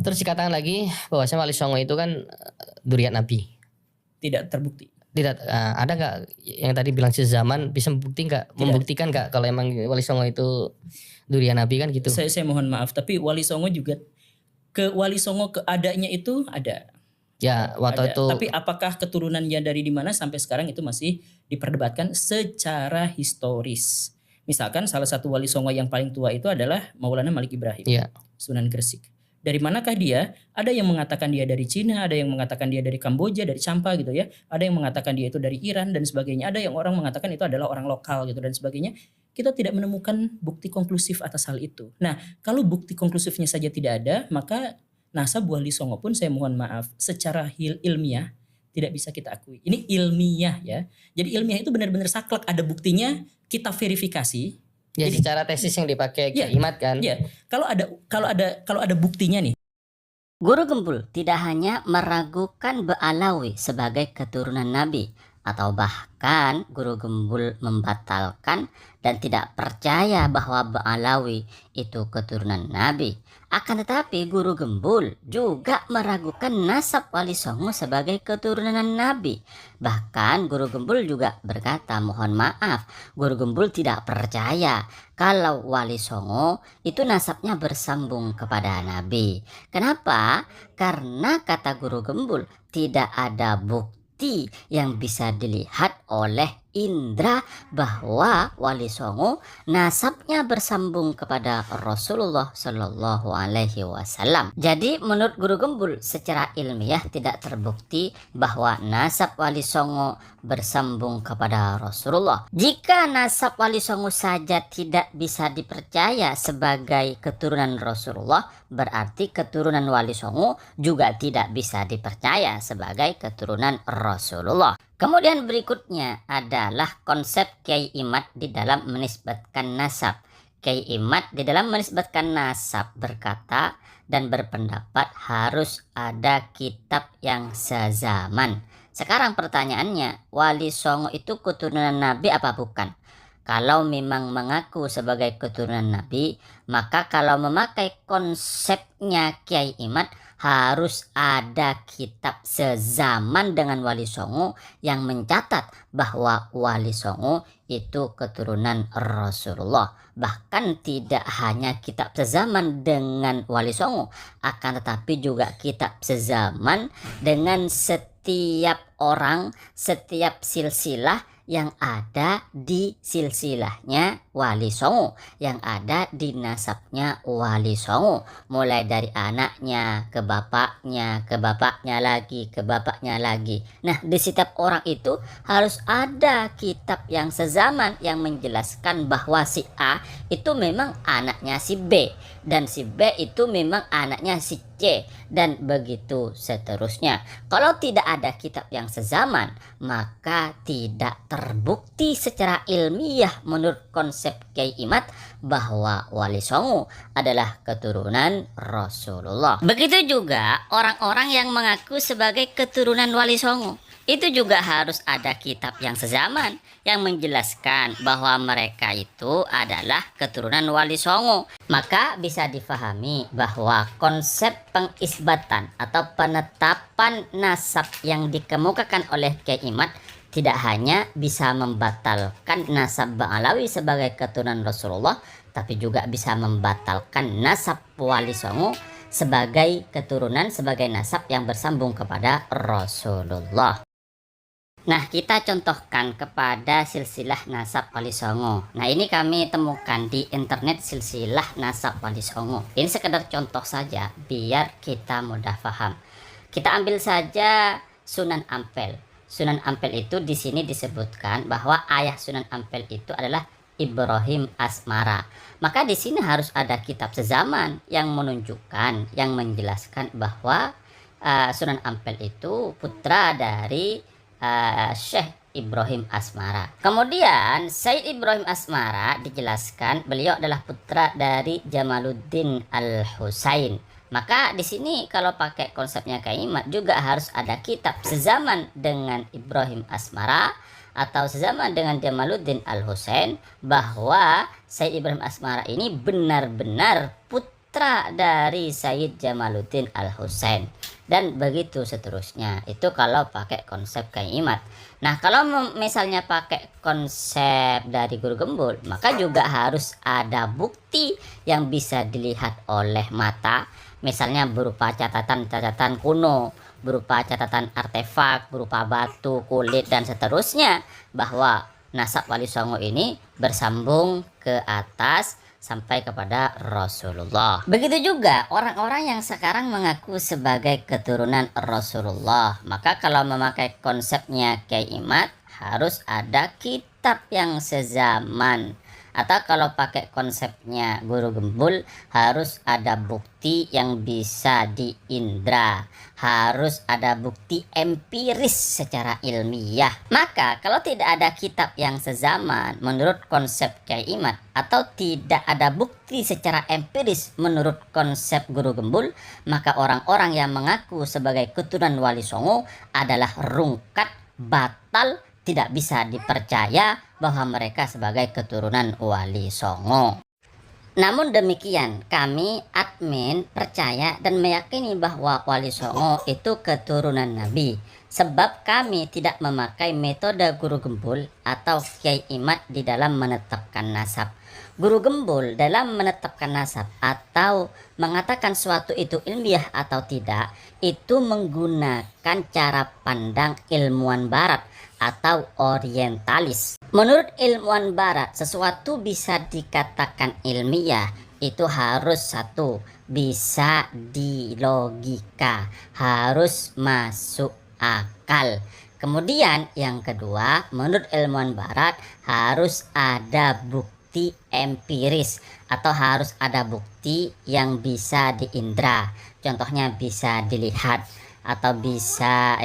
Terus dikatakan lagi bahwasanya Wali Songo itu kan durian Nabi. Tidak terbukti. Tidak, ada nggak yang tadi bilang sezaman bisa membuktikan nggak kalau emang Wali Songo itu durian Nabi kan gitu? Saya mohon maaf, tapi Wali Songo juga Wali Songo keadaannya itu ada. Ya, waktu itu. Tapi apakah keturunannya dari di mana sampai sekarang itu masih diperdebatkan secara historis. Misalkan salah satu Wali Songo yang paling tua itu adalah Maulana Malik Ibrahim, Sunan Gresik. Dari manakah dia? Ada yang mengatakan dia dari Cina, ada yang mengatakan dia dari Kamboja, dari Champa gitu ya. Ada yang mengatakan dia itu dari Iran dan sebagainya. Ada yang orang mengatakan itu adalah orang lokal gitu dan sebagainya. Kita tidak menemukan bukti konklusif atas hal itu. Nah, kalau bukti konklusifnya saja tidak ada, maka nasab Wali Songo pun saya mohon maaf secara ilmiah tidak bisa kita akui. Ini ilmiah ya. Jadi ilmiah itu benar-benar saklek, ada buktinya, kita verifikasi. Ya, jadi, secara tesis yang dipakai Kyai Imad kan. Iya. Kalau ada buktinya nih. Guru Gembul tidak hanya meragukan Ba'alawi sebagai keturunan Nabi, atau bahkan Guru Gembul membatalkan dan tidak percaya bahwa Ba'alawi itu keturunan Nabi. Akan tetapi Guru Gembul juga meragukan nasab Wali Songo sebagai keturunan Nabi. Bahkan Guru Gembul juga berkata, mohon maaf, Guru Gembul tidak percaya kalau Wali Songo itu nasabnya bersambung kepada Nabi. Kenapa? Karena kata Guru Gembul tidak ada bukti yang bisa dilihat oleh indra bahwa Wali Songo nasabnya bersambung kepada Rasulullah Shallallahu Alaihi Wasallam. Jadi menurut Guru Gembul secara ilmiah tidak terbukti bahwa nasab Wali Songo bersambung kepada Rasulullah. Jika nasab Wali Songo saja tidak bisa dipercaya sebagai keturunan Rasulullah, berarti keturunan Wali Songo juga tidak bisa dipercaya sebagai keturunan Rasulullah. Kemudian berikutnya adalah konsep Kyai Imad di dalam menisbatkan nasab. Kyai Imad di dalam menisbatkan nasab berkata dan berpendapat harus ada kitab yang sezaman. Sekarang pertanyaannya, Wali Songo itu keturunan Nabi apa bukan? Kalau memang mengaku sebagai keturunan Nabi, maka kalau memakai konsepnya Kyai Imad harus ada kitab sezaman dengan Wali Songo yang mencatat bahwa Wali Songo itu keturunan Rasulullah. Bahkan tidak hanya kitab sezaman dengan Wali Songo, akan tetapi juga kitab sezaman dengan setiap orang, setiap silsilah yang ada di silsilahnya Wali Songo, yang ada di nasabnya Wali Songo, mulai dari anaknya ke bapaknya lagi, ke bapaknya lagi. Nah, di setiap orang itu harus ada kitab yang sezaman yang menjelaskan bahwa si A itu memang anaknya si B, dan si B itu memang anaknya si C, dan begitu seterusnya. Kalau tidak ada kitab yang sezaman, maka tidak terbukti secara ilmiah menurut konsep Kyai Imad bahwa Wali Songo adalah keturunan Rasulullah. Begitu juga orang-orang yang mengaku sebagai keturunan Wali Songo, itu juga harus ada kitab yang sezaman yang menjelaskan bahwa mereka itu adalah keturunan Wali Songo. Maka bisa difahami bahwa konsep pengisbatan atau penetapan nasab yang dikemukakan oleh Kyai Imad tidak hanya bisa membatalkan nasab Ba'alawi sebagai keturunan Rasulullah, tapi juga bisa membatalkan nasab Wali Songo sebagai keturunan, sebagai nasab yang bersambung kepada Rasulullah. Nah, kita contohkan kepada silsilah nasab Wali Songo. Nah, ini kami temukan di internet silsilah nasab Wali Songo. Ini sekedar contoh saja biar kita mudah paham. Kita ambil saja Sunan Ampel. Sunan Ampel itu di sini disebutkan bahwa ayah Sunan Ampel itu adalah Ibrahim Asmara. Maka di sini harus ada kitab sezaman yang menunjukkan, yang menjelaskan bahwa Sunan Ampel itu putra dari Syekh Ibrahim Asmara. Kemudian Said Ibrahim Asmara dijelaskan beliau adalah putra dari Jamaluddin Al-Husain. Maka di sini kalau pakai konsepnya Kyai Imad juga harus ada kitab sezaman dengan Ibrahim Asmara atau sezaman dengan Jamaluddin Al-Husain bahwa Said Ibrahim Asmara ini benar-benar putra putra dari Sayyid Jamaluddin Al-Husain, dan begitu seterusnya. Itu kalau pakai konsep Kyai Imad. Nah, kalau misalnya pakai konsep dari Guru Gembul, maka juga harus ada bukti yang bisa dilihat oleh mata, misalnya berupa catatan-catatan kuno, berupa catatan artefak, berupa batu, kulit, dan seterusnya, bahwa nasab Wali Songo ini bersambung ke atas sampai kepada Rasulullah. Begitu juga orang-orang yang sekarang mengaku sebagai keturunan Rasulullah. Maka kalau memakai konsepnya Kyai Imad, harus ada kitab yang sezaman. Atau kalau pakai konsepnya Guru Gembul, harus ada bukti yang bisa diindra, harus ada bukti empiris secara ilmiah. Maka kalau tidak ada kitab yang sezaman menurut konsep Kyai Imad, atau tidak ada bukti secara empiris menurut konsep Guru Gembul, maka orang-orang yang mengaku sebagai keturunan Wali Songo adalah rungkat, batal, tidak bisa dipercaya bahwa mereka sebagai keturunan Wali Songo. Namun demikian, kami admin percaya dan meyakini bahwa Wali Songo itu keturunan Nabi, sebab kami tidak memakai metode Guru Gembul atau Kyai Imad di dalam menetapkan nasab. Guru Gembul dalam menetapkan nasab atau mengatakan suatu itu ilmiah atau tidak, itu menggunakan cara pandang ilmuwan barat atau orientalis. Menurut ilmuwan barat, sesuatu bisa dikatakan ilmiah itu harus satu, bisa dilogika, harus masuk akal. Kemudian yang kedua, menurut ilmuwan barat harus ada bukti empiris atau harus ada bukti yang bisa diindra. Contohnya bisa dilihat atau bisa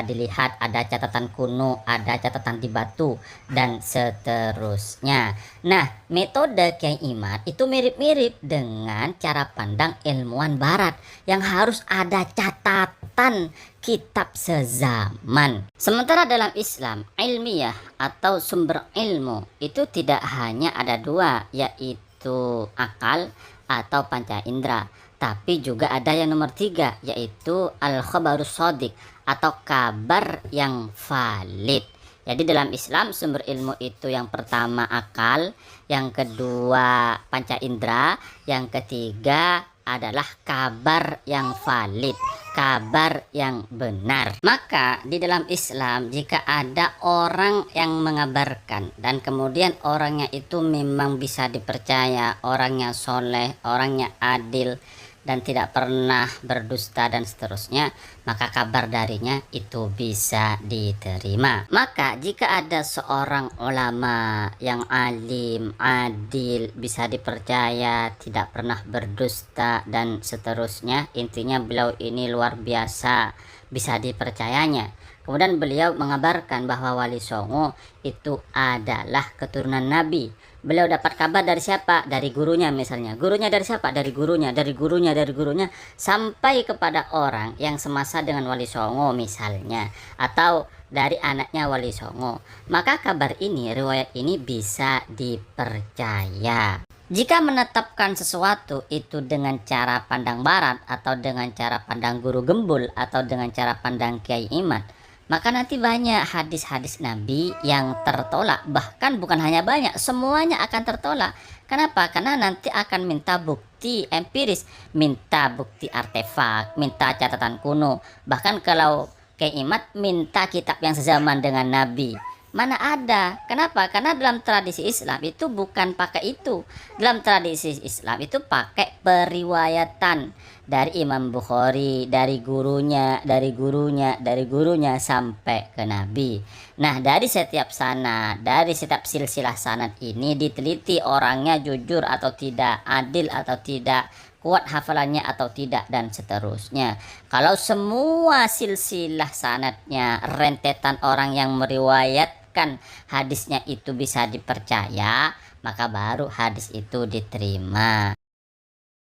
dilihat, ada catatan kuno, ada catatan di batu, dan seterusnya. Nah, metode Kyai Imad itu mirip-mirip dengan cara pandang ilmuwan barat yang harus ada catatan kitab sezaman. Sementara dalam Islam, ilmiah atau sumber ilmu itu tidak hanya ada dua, yaitu akal atau panca indera, tapi juga ada yang nomor tiga, yaitu al-khabarus shadiq atau kabar yang valid. Jadi dalam Islam sumber ilmu itu yang pertama akal, yang kedua panca indera, yang ketiga adalah kabar yang valid, kabar yang benar. Maka di dalam Islam jika ada orang yang mengabarkan dan kemudian orangnya itu memang bisa dipercaya, orangnya soleh, orangnya adil, dan tidak pernah berdusta dan seterusnya, maka kabar darinya itu bisa diterima. Maka jika ada seorang ulama yang alim, adil, bisa dipercaya, tidak pernah berdusta dan seterusnya, intinya beliau ini luar biasa, bisa dipercayanya. Kemudian beliau mengabarkan bahwa Wali Songo itu adalah keturunan Nabi. Beliau dapat kabar dari siapa? Dari gurunya misalnya. Gurunya dari siapa? Dari gurunya, dari gurunya, dari gurunya, sampai kepada orang yang semasa dengan Wali Songo misalnya, atau dari anaknya Wali Songo. Maka kabar ini, riwayat ini bisa dipercaya. Jika menetapkan sesuatu itu dengan cara pandang barat, atau dengan cara pandang Guru Gembul, atau dengan cara pandang Kyai Imad, maka nanti banyak hadis-hadis Nabi yang tertolak. Bahkan bukan hanya banyak, semuanya akan tertolak. Kenapa? Karena nanti akan minta bukti empiris, minta bukti artefak, minta catatan kuno. Bahkan kalau Kyai Imad minta kitab yang sezaman dengan Nabi. Mana ada? Kenapa? Karena dalam tradisi Islam itu bukan pakai itu. Dalam tradisi Islam itu pakai periwayatan dari Imam Bukhari, dari gurunya, dari gurunya, dari gurunya sampai ke Nabi. Nah, dari setiap sanad, dari setiap silsilah sanad ini diteliti orangnya jujur atau tidak, adil atau tidak, kuat hafalannya atau tidak, dan seterusnya. Kalau semua silsilah sanadnya, rentetan orang yang meriwayatkan hadisnya itu bisa dipercaya, maka baru hadis itu diterima.